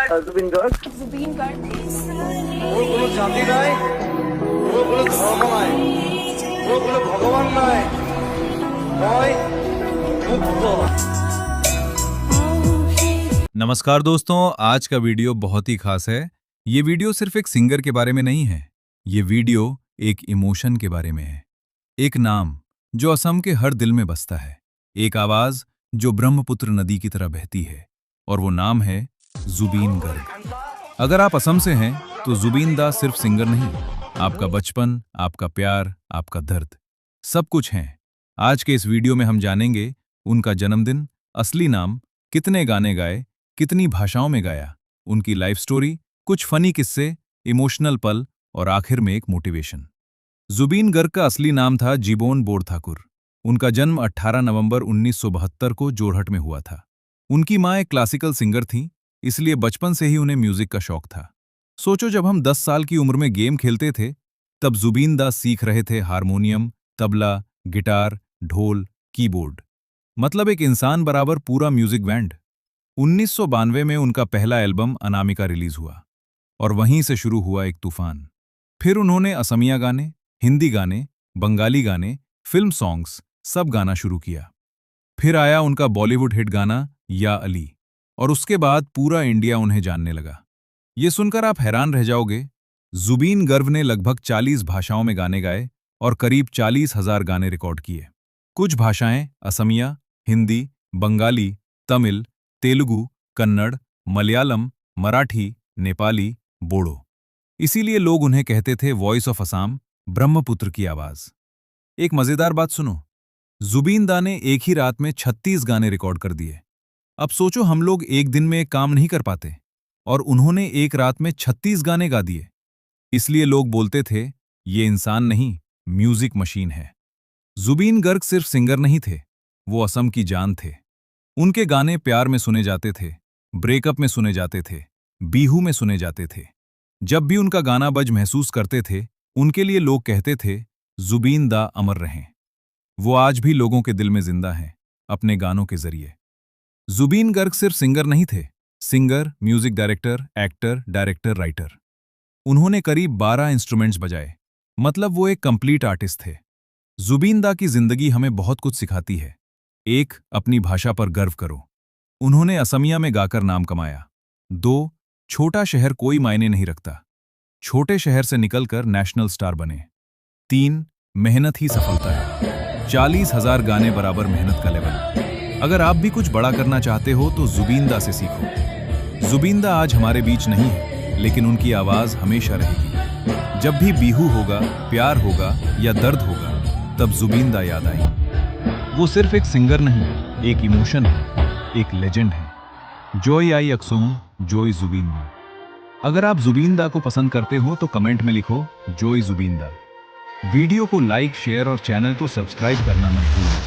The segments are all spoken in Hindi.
জুবিন গার্গ। জুবিন গার্গ ওর কোনো জাতি নাই, ওর কোনো ধর্ম নাই, ওর কোনো ভগবান নাই, নয় মুক্ত। नमस्कार दोस्तों, आज का वीडियो बहुत ही खास है। ये वीडियो सिर्फ एक सिंगर के बारे में नहीं है, ये वीडियो एक इमोशन के बारे में है। एक नाम जो असम के हर दिल में बसता है, एक आवाज जो ब्रह्मपुत्र नदी की तरह बहती है, और वो नाम है जुबीन गर्ग। अगर आप असम से हैं तो जुबीन दा सिर्फ सिंगर नहीं, आपका बचपन, आपका प्यार, आपका दर्द, सब कुछ हैं। आज के इस वीडियो में हम जानेंगे उनका जन्मदिन, असली नाम, कितने गाने गाए, कितनी भाषाओं में गाया, उनकी लाइफ स्टोरी, कुछ फनी किस्से, इमोशनल पल और आखिर में एक मोटिवेशन। जुबीन गर्ग का असली नाम था जीबोन बोरठाकुर। उनका जन्म 18 नवंबर 1972 को जोरहट में हुआ था। उनकी मां एक क्लासिकल सिंगर थीं, इसलिए बचपन से ही उन्हें म्यूजिक का शौक था। सोचो, जब हम 10 साल की उम्र में गेम खेलते थे, तब जुबीन दा सीख रहे थे हारमोनियम, तबला, गिटार, ढोल, कीबोर्ड, मतलब एक इंसान बराबर पूरा म्यूजिक बैंड। 1992 में उनका पहला एल्बम अनामिका रिलीज हुआ और वहीं से शुरू हुआ एक तूफान। फिर उन्होंने असमिया गाने, हिंदी गाने, बंगाली गाने, फिल्म सॉन्ग्स सब गाना शुरू किया। फिर आया उनका बॉलीवुड हिट गाना या अली, और उसके बाद पूरा इंडिया उन्हें जानने लगा। ये सुनकर आप हैरान रह जाओगे, जुबीन गर्ग ने लगभग 40 भाषाओं में गाने गाए और करीब 40,000 गाने रिकॉर्ड किए। कुछ भाषाएं असमिया, हिंदी, बंगाली, तमिल, तेलुगु, कन्नड़, मलयालम, मराठी, नेपाली, बोडो। इसीलिए लोग उन्हें कहते थे वॉइस ऑफ असम, ब्रह्मपुत्र की आवाज। एक मजेदार बात सुनो, जुबीन दा ने एक ही रात में 36 गाने रिकॉर्ड कर दिए। अब सोचो, हम लोग एक दिन में एक काम नहीं कर पाते, और उन्होंने एक रात में 36 गाने गा दिए। इसलिए लोग बोलते थे, ये इंसान नहीं, म्यूजिक मशीन है। जुबीन गर्ग सिर्फ सिंगर नहीं थे, वो असम की जान थे। उनके गाने प्यार में सुने जाते थे, ब्रेकअप में सुने जाते थे, बीहू में सुने जाते थे। जब भी उनका गाना बज महसूस करते थे, उनके लिए लोग कहते थे, जुबीन दा अमर रहें। वो आज भी लोगों के दिल में जिंदा हैं, अपने गानों के जरिए। जुबीन गर्ग सिर्फ सिंगर नहीं थे, singer, music director, actor, director, writer. उन्होंने करीब 12 इंस्ट्रूमेंट्स बजाए, मतलब वो एक कंप्लीट आर्टिस्ट थे। जुबीन दा की जिंदगी हमें बहुत कुछ सिखाती है। एक, अपनी भाषा पर गर्व करो। उन्होंने असमिया में गाकर नाम कमाया। 2, छोटा शहर कोई मायने नहीं रखता, छोटे शहर से निकलकर नेशनल स्टार बने। 3, मेहनत ही सफलता है। 40,000 गाने बराबर मेहनत का लेवल। अगर आप भी कुछ बड़ा करना चाहते हो तो जुबीन दा से सीखो। जुबीन दा आज हमारे बीच नहीं है, लेकिन उनकी आवाज हमेशा रहेगी। जब भी बीहू होगा, प्यार होगा या दर्द होगा, तब जुबीन दा याद आई। वो सिर्फ एक सिंगर नहीं, एक इमोशन है, एक लेजेंड है। जॉय आई अक्सोम, जॉय जुबीन दा। अगर आप जुबीन दा को पसंद करते हो तो कमेंट में लिखो जॉय जुबीन दा। वीडियो को लाइक, शेयर और चैनल को सब्सक्राइब करना मत भूलिए।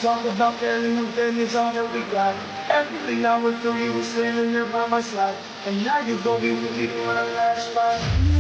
Talk about everything is all that we got. Everything I went through, you were standing there by my side. And now you gon' be with me for the last ride.